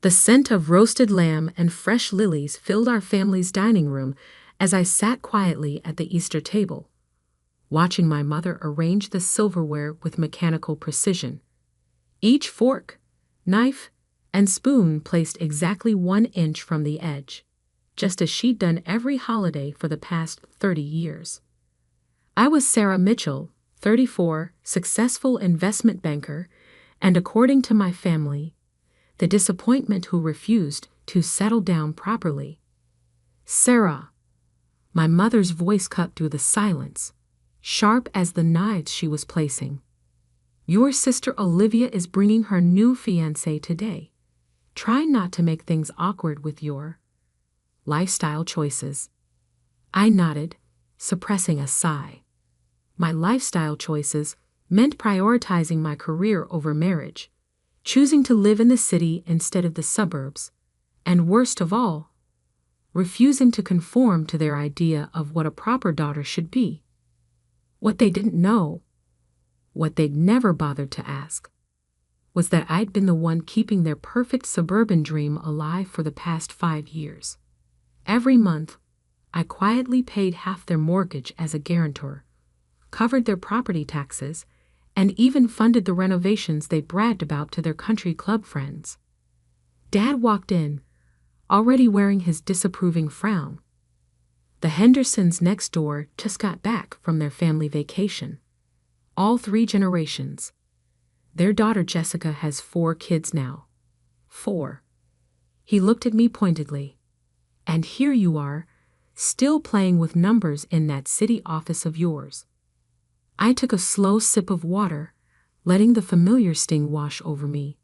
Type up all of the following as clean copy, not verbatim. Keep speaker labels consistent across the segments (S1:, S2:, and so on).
S1: The scent of roasted lamb and fresh lilies filled our family's dining room as I sat quietly at the Easter table, watching my mother arrange the silverware with mechanical precision. Each fork, knife, and spoon placed exactly 1 inch from the edge, just as she'd done every holiday for the past 30 years. I was Sarah Mitchell, 34, successful investment banker, and according to my family, the disappointment who refused to settle down properly. Sarah, my mother's voice cut through the silence, sharp as the knives she was placing. Your sister Olivia is bringing her new fiancé today. Try not to make things awkward with your lifestyle choices. I nodded, suppressing a sigh. My lifestyle choices meant prioritizing my career over marriage, choosing to live in the city instead of the suburbs, and worst of all, refusing to conform to their idea of what a proper daughter should be. What they didn't know, what they'd never bothered to ask, was that I'd been the one keeping their perfect suburban dream alive for the past 5 years. Every month, I quietly paid half their mortgage as a guarantor, covered their property taxes, and even funded the renovations they bragged about to their country club friends. Dad walked in, already wearing his disapproving frown. The Hendersons next door just got back from their family vacation. All 3 generations. Their daughter Jessica has 4 kids now. 4. He looked at me pointedly. And here you are, still playing with numbers in that city office of yours. I took a slow sip of water, letting the familiar sting wash over me.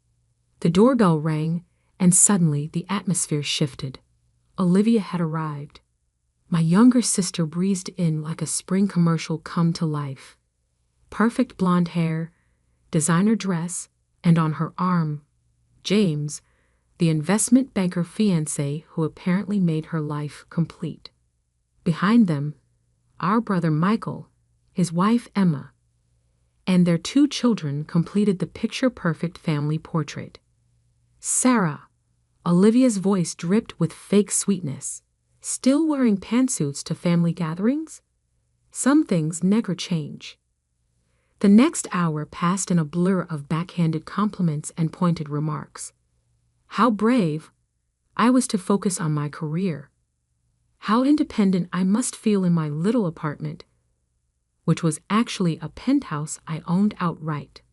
S1: The doorbell rang, and suddenly the atmosphere shifted. Olivia had arrived. My younger sister breezed in like a spring commercial come to life. Perfect blonde hair, designer dress, and on her arm, James, the investment banker fiancé who apparently made her life complete. Behind them, our brother Michael, his wife Emma, and their 2 children completed the picture-perfect family portrait. Sarah, Olivia's voice dripped with fake sweetness. Still wearing pantsuits to family gatherings? Some things never change. The next hour passed in a blur of backhanded compliments and pointed remarks. How brave I was to focus on my career. How independent I must feel in my little apartment, which was actually a penthouse I owned outright.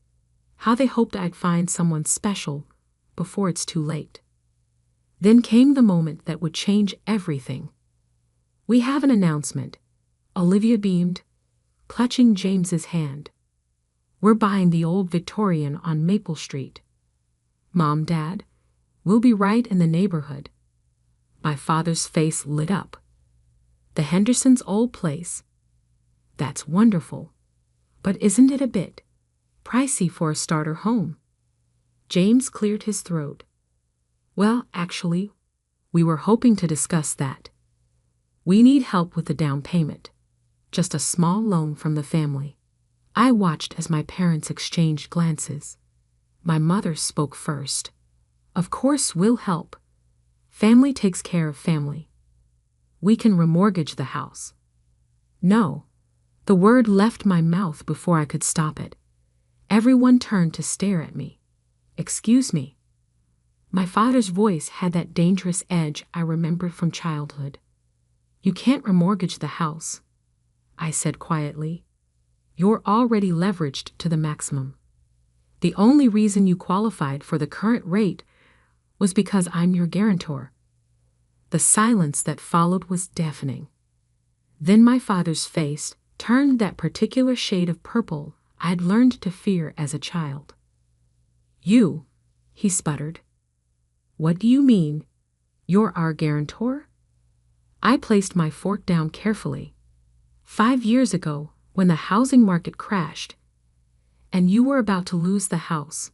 S1: How they hoped I'd find someone special before it's too late. Then came the moment that would change everything. We have an announcement. Olivia beamed, clutching James's hand. We're buying the old Victorian on Maple Street. Mom, Dad, we'll be right in the neighborhood. My father's face lit up. The Hendersons' old place. That's wonderful. But isn't it a bit pricey for a starter home? James cleared his throat. Well, actually, we were hoping to discuss that. We need help with the down payment. Just a small loan from the family. I watched as my parents exchanged glances. My mother spoke first. Of course we'll help. Family takes care of family. We can remortgage the house. No. The word left my mouth before I could stop it. Everyone turned to stare at me. Excuse me. My father's voice had that dangerous edge I remembered from childhood. You can't remortgage the house, I said quietly. You're already leveraged to the maximum. The only reason you qualified for the current rate was because I'm your guarantor. The silence that followed was deafening. Then my father's face turned that particular shade of purple I'd learned to fear as a child. You, he sputtered. What do you mean? You're our guarantor? I placed my fork down carefully. 5 years ago, when the housing market crashed, and you were about to lose the house,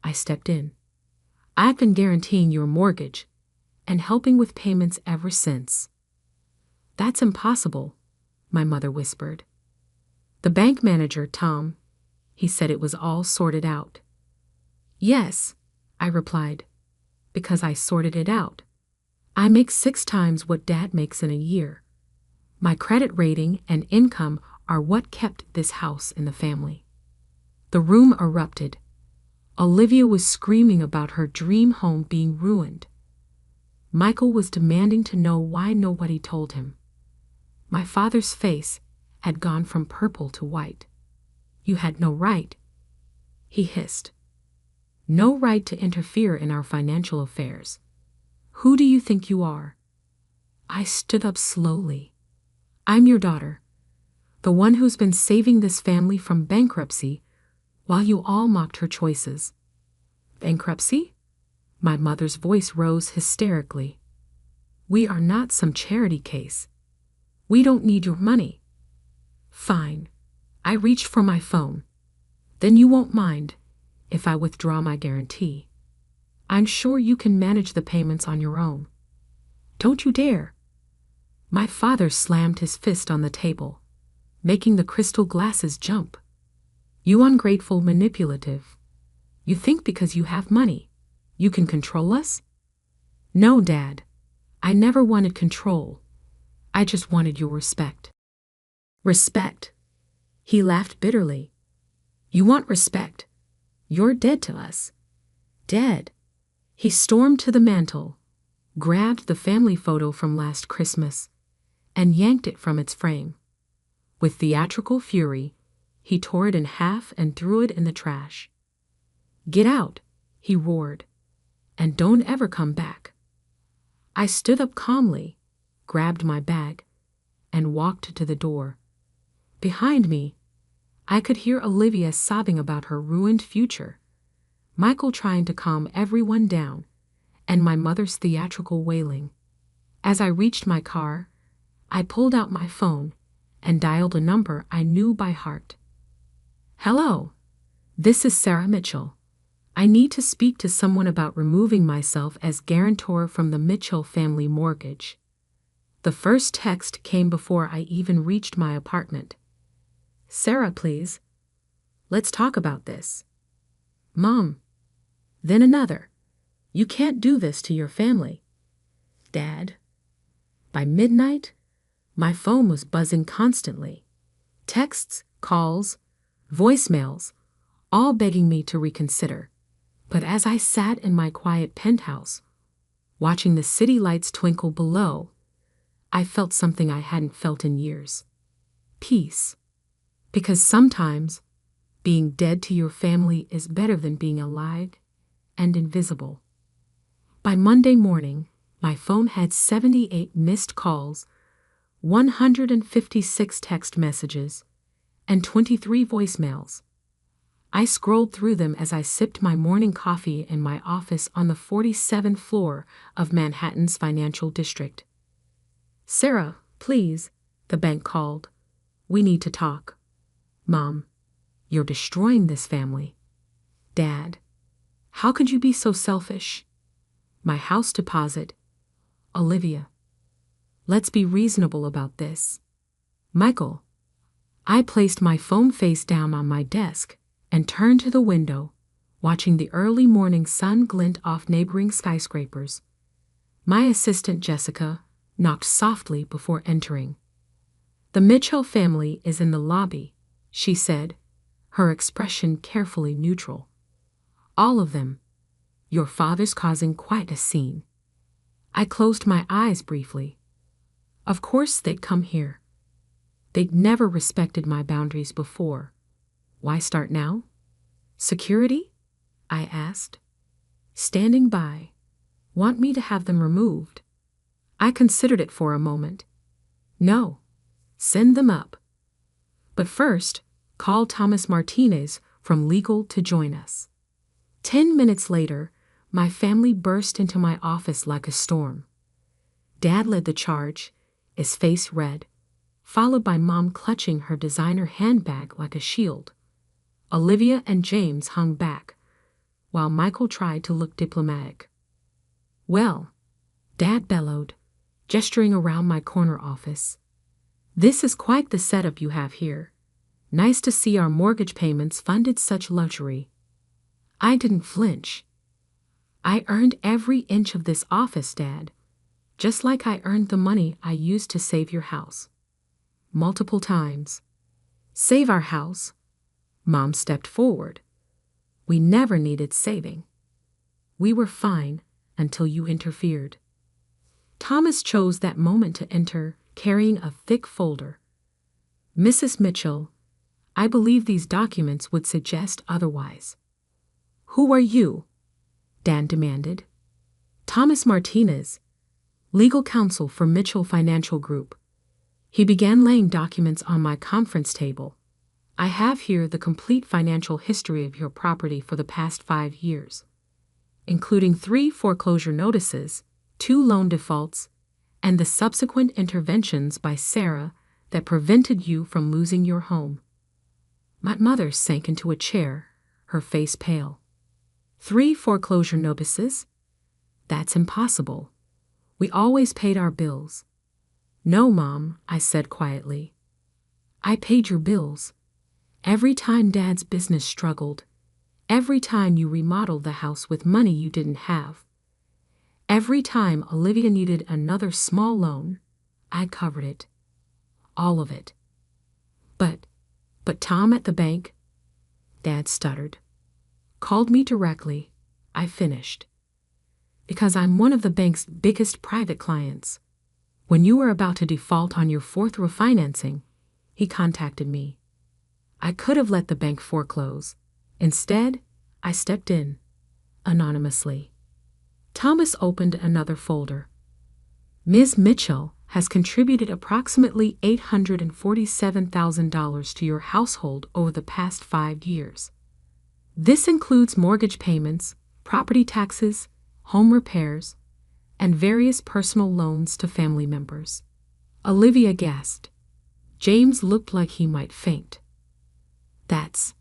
S1: I stepped in. I've been guaranteeing your mortgage and helping with payments ever since. That's impossible, my mother whispered. The bank manager, Tom, he said it was all sorted out. Yes, I replied. Because I sorted it out. I make 6 times what Dad makes in a year. My credit rating and income are what kept this house in the family. The room erupted. Olivia was screaming about her dream home being ruined. Michael was demanding to know why nobody told him. My father's face had gone from purple to white. You had no right, he hissed. No right to interfere in our financial affairs. Who do you think you are? I stood up slowly. I'm your daughter, the one who's been saving this family from bankruptcy while you all mocked her choices. Bankruptcy? My mother's voice rose hysterically. We are not some charity case. We don't need your money. Fine. I reached for my phone. Then you won't mind if I withdraw my guarantee. I'm sure you can manage the payments on your own. Don't you dare. My father slammed his fist on the table, making the crystal glasses jump. You ungrateful manipulative. You think because you have money, you can control us? No, Dad. I never wanted control. I just wanted your respect. Respect? He laughed bitterly. You want respect? You're dead to us. Dead. He stormed to the mantel, grabbed the family photo from last Christmas, and yanked it from its frame. With theatrical fury, he tore it in half and threw it in the trash. Get out, he roared, and don't ever come back. I stood up calmly, grabbed my bag, and walked to the door. Behind me, I could hear Olivia sobbing about her ruined future, Michael trying to calm everyone down, and my mother's theatrical wailing. As I reached my car, I pulled out my phone and dialed a number I knew by heart. Hello, this is Sarah Mitchell. I need to speak to someone about removing myself as guarantor from the Mitchell family mortgage. The first text came before I even reached my apartment. Sarah, please. Let's talk about this. Mom. Then another. You can't do this to your family. Dad. By midnight, my phone was buzzing constantly. Texts, calls, voicemails, all begging me to reconsider. But as I sat in my quiet penthouse, watching the city lights twinkle below, I felt something I hadn't felt in years. Peace. Because sometimes, being dead to your family is better than being alive and invisible. By Monday morning, my phone had 78 missed calls, 156 text messages, and 23 voicemails. I scrolled through them as I sipped my morning coffee in my office on the 47th floor of Manhattan's financial district. Sarah, please, the bank called. We need to talk. Mom, you're destroying this family. Dad, how could you be so selfish? My house deposit. Olivia, let's be reasonable about this. Michael, I placed my phone face down on my desk and turned to the window, watching the early morning sun glint off neighboring skyscrapers. My assistant Jessica knocked softly before entering. The Mitchell family is in the lobby, she said, her expression carefully neutral. All of them. Your father's causing quite a scene. I closed my eyes briefly. Of course they'd come here. They'd never respected my boundaries before. Why start now? Security? I asked. Standing by. Want me to have them removed? I considered it for a moment. No. Send them up. But first, call Thomas Martinez from legal to join us. 10 minutes later, my family burst into my office like a storm. Dad led the charge, his face red, followed by Mom clutching her designer handbag like a shield. Olivia and James hung back, while Michael tried to look diplomatic. Well, Dad bellowed, gesturing around my corner office. This is quite the setup you have here. Nice to see our mortgage payments funded such luxury. I didn't flinch. I earned every inch of this office, Dad, just like I earned the money I used to save your house. Multiple times. Save our house? Mom stepped forward. We never needed saving. We were fine until you interfered. Thomas chose that moment to enter, carrying a thick folder. Mrs. Mitchell, I believe these documents would suggest otherwise. Who are you? Dan demanded. Thomas Martinez, legal counsel for Mitchell Financial Group. He began laying documents on my conference table. I have here the complete financial history of your property for the past 5 years, including 3 foreclosure notices, 2 loan defaults, and the subsequent interventions by Sarah that prevented you from losing your home. My mother sank into a chair, her face pale. 3 foreclosure notices? That's impossible. We always paid our bills. No, Mom, I said quietly. I paid your bills. Every time Dad's business struggled, every time you remodeled the house with money you didn't have, every time Olivia needed another small loan, I covered it. All of it. But Tom at the bank, Dad stuttered, called me directly. I finished. Because I'm one of the bank's biggest private clients. When you were about to default on your 4th refinancing, he contacted me. I could have let the bank foreclose. Instead, I stepped in, anonymously. Thomas opened another folder. Ms. Mitchell has contributed approximately $847,000 to your household over the past 5 years. This includes mortgage payments, property taxes, home repairs, and various personal loans to family members. Olivia gasped. James looked like he might faint. That's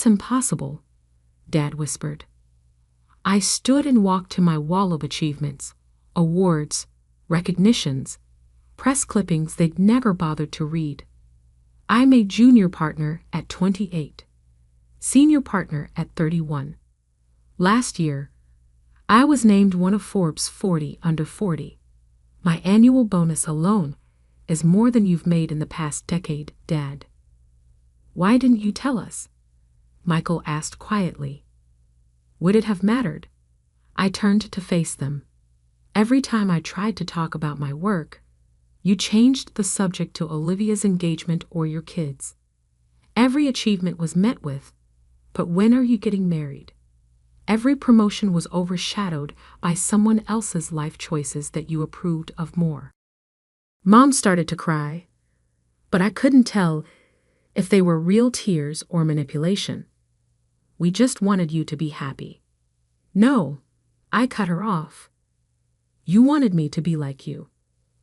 S1: impossible, Dad whispered. I stood and walked to my wall of achievements, awards, recognitions, press clippings they'd never bothered to read. I made junior partner at 28, senior partner at 31. Last year, I was named one of Forbes 40 under 40. My annual bonus alone is more than you've made in the past decade, Dad. Why didn't you tell us? Michael asked quietly. Would it have mattered? I turned to face them. Every time I tried to talk about my work, you changed the subject to Olivia's engagement or your kids. Every achievement was met with, but when are you getting married? Every promotion was overshadowed by someone else's life choices that you approved of more. Mom started to cry, but I couldn't tell if they were real tears or manipulation. We just wanted you to be happy. No, I cut her off. You wanted me to be like you,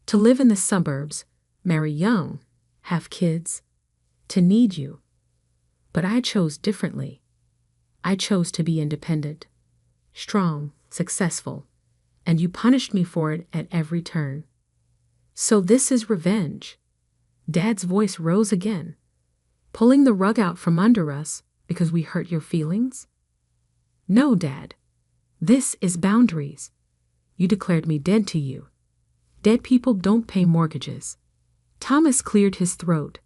S1: to live in the suburbs, marry young, have kids, to need you. But I chose differently. I chose to be independent, strong, successful, and you punished me for it at every turn. So this is revenge. Dad's voice rose again. Pulling the rug out from under us because we hurt your feelings? No, Dad. This is boundaries. You declared me dead to you. Dead people don't pay mortgages. Thomas cleared his throat.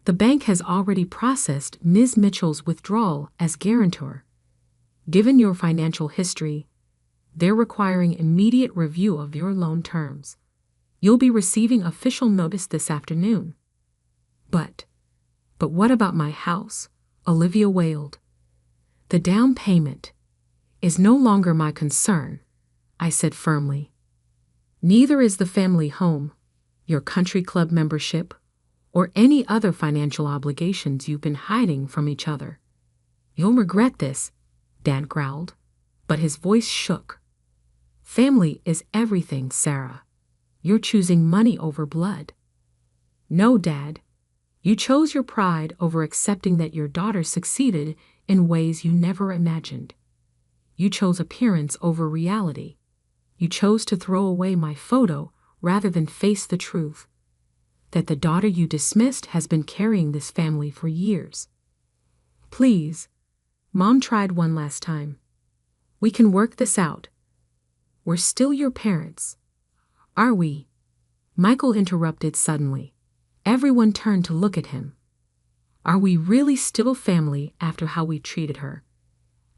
S1: The bank has already processed Ms. Mitchell's withdrawal as guarantor. Given your financial history, they're requiring immediate review of your loan terms. You'll be receiving official notice this afternoon. But what about my house? Olivia wailed. The down payment is no longer my concern, I said firmly. Neither is the family home, your country club membership, or any other financial obligations you've been hiding from each other. You'll regret this, Dad growled, but his voice shook. Family is everything, Sarah. You're choosing money over blood. No, Dad. You chose your pride over accepting that your daughter succeeded in ways you never imagined. You chose appearance over reality. You chose to throw away my photo rather than face the truth that the daughter you dismissed has been carrying this family for years. Please, Mom tried one last time. We can work this out. We're still your parents. Are we? Michael interrupted suddenly. Everyone turned to look at him. Are we really still family after how we treated her?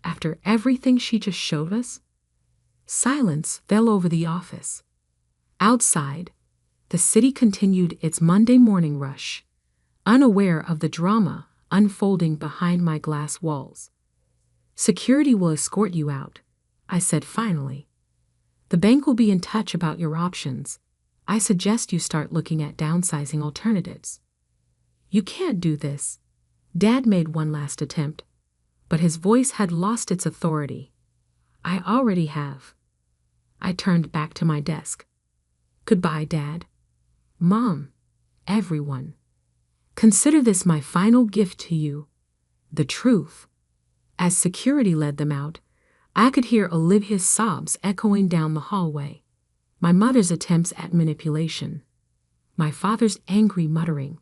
S1: After everything she just showed us? Silence fell over the office. Outside, the city continued its Monday morning rush, unaware of the drama unfolding behind my glass walls. Security will escort you out, I said finally. The bank will be in touch about your options. I suggest you start looking at downsizing alternatives. You can't do this. Dad made one last attempt, but his voice had lost its authority. I already have. I turned back to my desk. Goodbye, Dad. Mom. Everyone. Consider this my final gift to you. The truth. As security led them out, I could hear Olivia's sobs echoing down the hallway, my mother's attempts at manipulation, my father's angry muttering.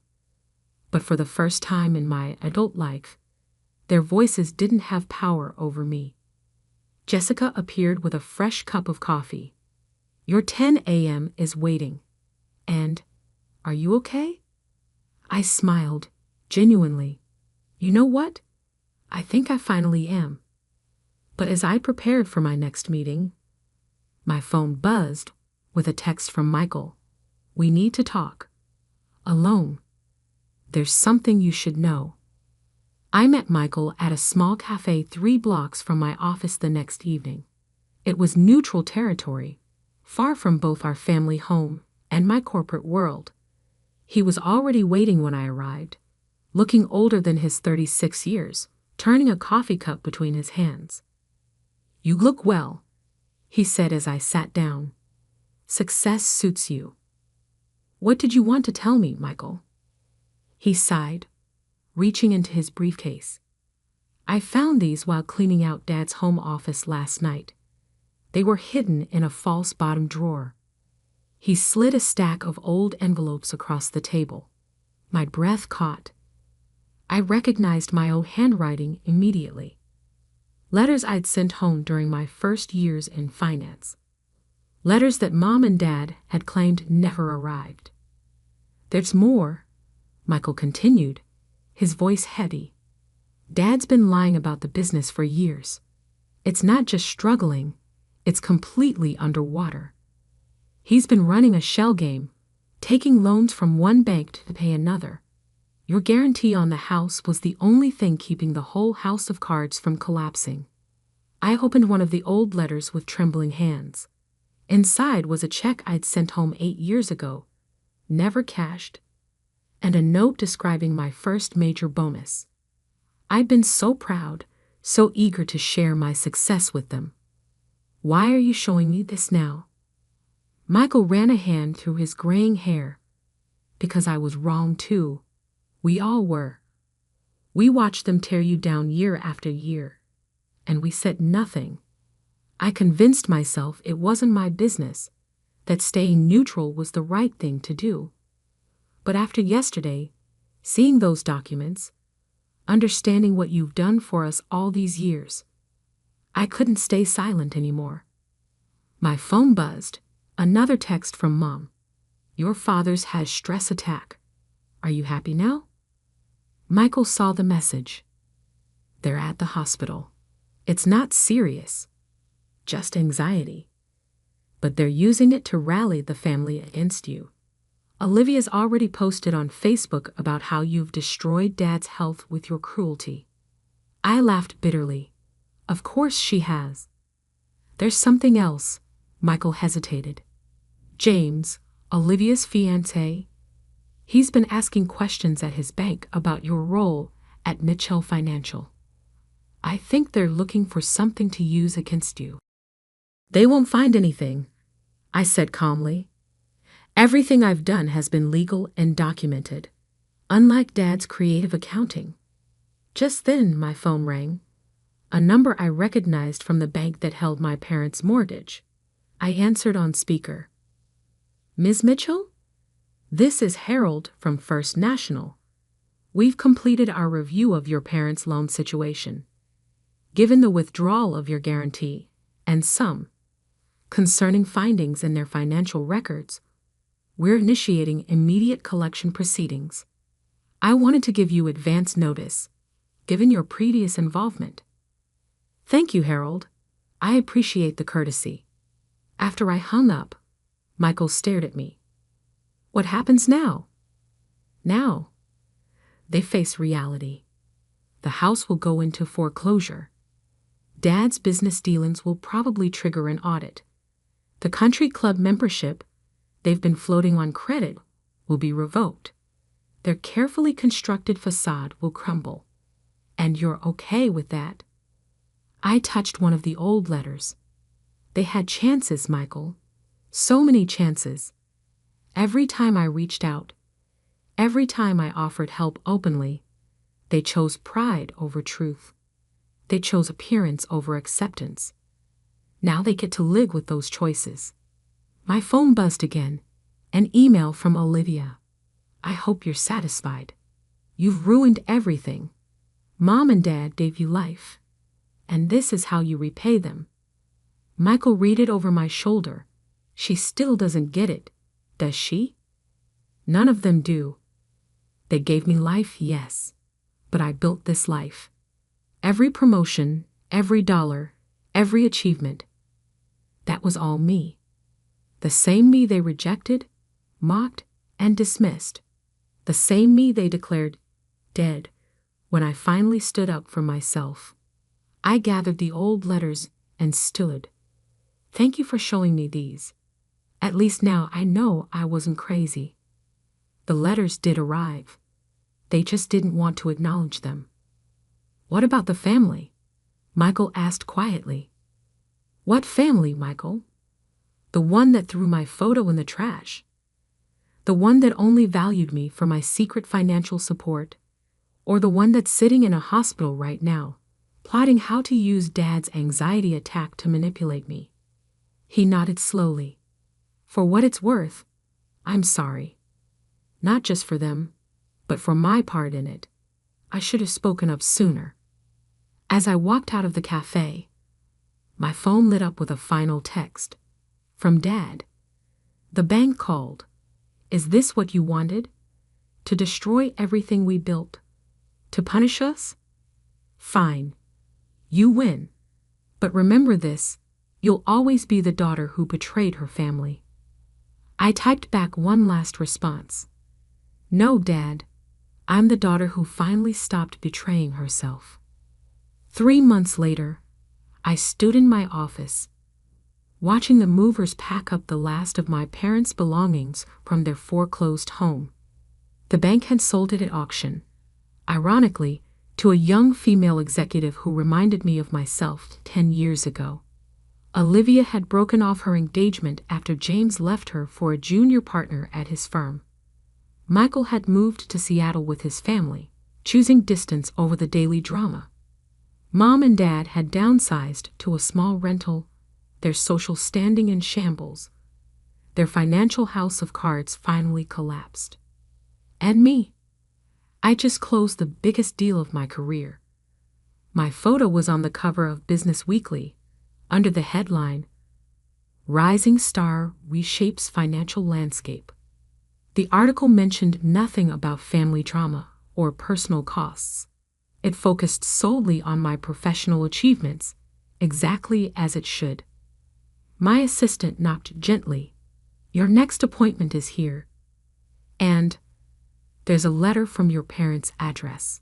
S1: But for the first time in my adult life, their voices didn't have power over me. Jessica appeared with a fresh cup of coffee. Your 10 a.m. is waiting. And, are you okay? I smiled, genuinely. You know what? I think I finally am. But as I prepared for my next meeting, my phone buzzed with a text from Michael. We need to talk. Alone. There's something you should know. I met Michael at a small cafe 3 blocks from my office the next evening. It was neutral territory, far from both our family home and my corporate world. He was already waiting when I arrived, looking older than his 36 years, turning a coffee cup between his hands. You look well, he said as I sat down. Success suits you. What did you want to tell me, Michael? He sighed, reaching into his briefcase. I found these while cleaning out Dad's home office last night. They were hidden in a false bottom drawer. He slid a stack of old envelopes across the table. My breath caught. I recognized my own handwriting immediately. Letters I'd sent home during my first years in finance. Letters that Mom and Dad had claimed never arrived. There's more, Michael continued, his voice heavy. Dad's been lying about the business for years. It's not just struggling, it's completely underwater. He's been running a shell game, taking loans from one bank to pay another. Your guarantee on the house was the only thing keeping the whole house of cards from collapsing. I opened one of the old letters with trembling hands. Inside was a check I'd sent home 8 years ago, never cashed, and a note describing my first major bonus. I'd been so proud, so eager to share my success with them. Why are you showing me this now? Michael ran a hand through his graying hair. Because I was wrong too. We all were. We watched them tear you down year after year. And we said nothing. I convinced myself it wasn't my business, that staying neutral was the right thing to do. But after yesterday, seeing those documents, understanding what you've done for us all these years, I couldn't stay silent anymore. My phone buzzed, another text from Mom. Your father's had stress attack. Are you happy now? Michael saw the message. They're at the hospital. It's not serious, just anxiety. But they're using it to rally the family against you. Olivia's already posted on Facebook about how you've destroyed Dad's health with your cruelty. I laughed bitterly. Of course she has. There's something else, Michael hesitated. James, Olivia's fiancé, he's been asking questions at his bank about your role at Mitchell Financial. I think they're looking for something to use against you. They won't find anything, I said calmly. Everything I've done has been legal and documented, unlike Dad's creative accounting. Just then my phone rang, a number I recognized from the bank that held my parents' mortgage. I answered on speaker. Ms. Mitchell? This is Harold from First National. We've completed our review of your parents' loan situation. Given the withdrawal of your guarantee and some concerning findings in their financial records. We're initiating immediate collection proceedings. I wanted to give you advance notice, given your previous involvement. Thank you, Harold. I appreciate the courtesy. After I hung up, Michael stared at me. What happens now? Now, they face reality. The house will go into foreclosure. Dad's business dealings will probably trigger an audit. The country club membership they've been floating on credit will be revoked. Their carefully constructed facade will crumble. And you're okay with that? I touched one of the old letters. They had chances, Michael. So many chances. Every time I reached out, every time I offered help openly, they chose pride over truth. They chose appearance over acceptance. Now they get to live with those choices. My phone buzzed again. An email from Olivia. I hope you're satisfied. You've ruined everything. Mom and Dad gave you life. And this is how you repay them. Michael read it over my shoulder. She still doesn't get it, does she? None of them do. They gave me life, yes. But I built this life. Every promotion, every dollar, every achievement. That was all me. The same me they rejected, mocked, and dismissed. The same me they declared dead when I finally stood up for myself. I gathered the old letters and stood. Thank you for showing me these. At least now I know I wasn't crazy. The letters did arrive. They just didn't want to acknowledge them. What about the family? Michael asked quietly. What family, Michael? The one that threw my photo in the trash. The one that only valued me for my secret financial support. Or the one that's sitting in a hospital right now, plotting how to use Dad's anxiety attack to manipulate me. He nodded slowly. For what it's worth, I'm sorry. Not just for them, but for my part in it. I should have spoken up sooner. As I walked out of the cafe, my phone lit up with a final text. From Dad. The bank called. Is this what you wanted? To destroy everything we built? To punish us? Fine. You win. But remember this, you'll always be the daughter who betrayed her family. I typed back one last response. No, Dad. I'm the daughter who finally stopped betraying herself. 3 months later, I stood in my office, watching the movers pack up the last of my parents' belongings from their foreclosed home. The bank had sold it at auction, ironically, to a young female executive who reminded me of myself 10 years ago. Olivia had broken off her engagement after James left her for a junior partner at his firm. Michael had moved to Seattle with his family, choosing distance over the daily drama. Mom and Dad had downsized to a small rental, their social standing in shambles. Their financial house of cards finally collapsed. And me. I just closed the biggest deal of my career. My photo was on the cover of Business Weekly, under the headline, Rising Star Reshapes Financial Landscape. The article mentioned nothing about family trauma or personal costs. It focused solely on my professional achievements, exactly as it should. My assistant knocked gently. Your next appointment is here. And there's a letter from your parents' address.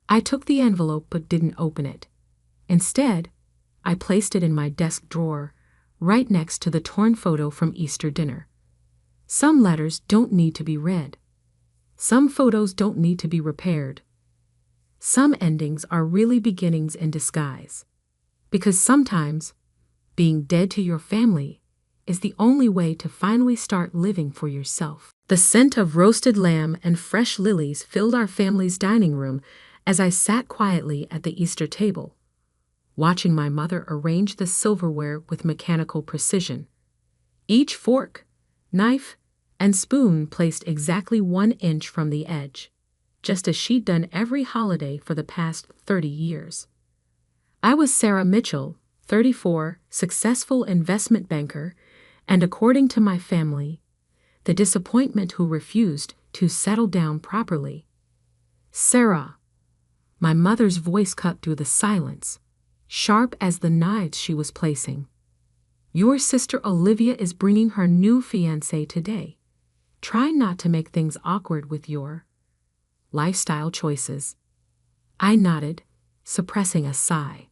S1: I took the envelope but didn't open it. Instead, I placed it in my desk drawer, right next to the torn photo from Easter dinner. Some letters don't need to be read. Some photos don't need to be repaired. Some endings are really beginnings in disguise. Because sometimes, being dead to your family is the only way to finally start living for yourself. The scent of roasted lamb and fresh lilies filled our family's dining room as I sat quietly at the Easter table, watching my mother arrange the silverware with mechanical precision. Each fork, knife, and spoon placed exactly 1 inch from the edge, just as she'd done every holiday for the past 30 years. I was Sarah Mitchell, 34, successful investment banker, and according to my family, the disappointment who refused to settle down properly. Sarah. My mother's voice cut through the silence, sharp as the knives she was placing. Your sister Olivia is bringing her new fiancé today. Try not to make things awkward with your lifestyle choices. I nodded, suppressing a sigh.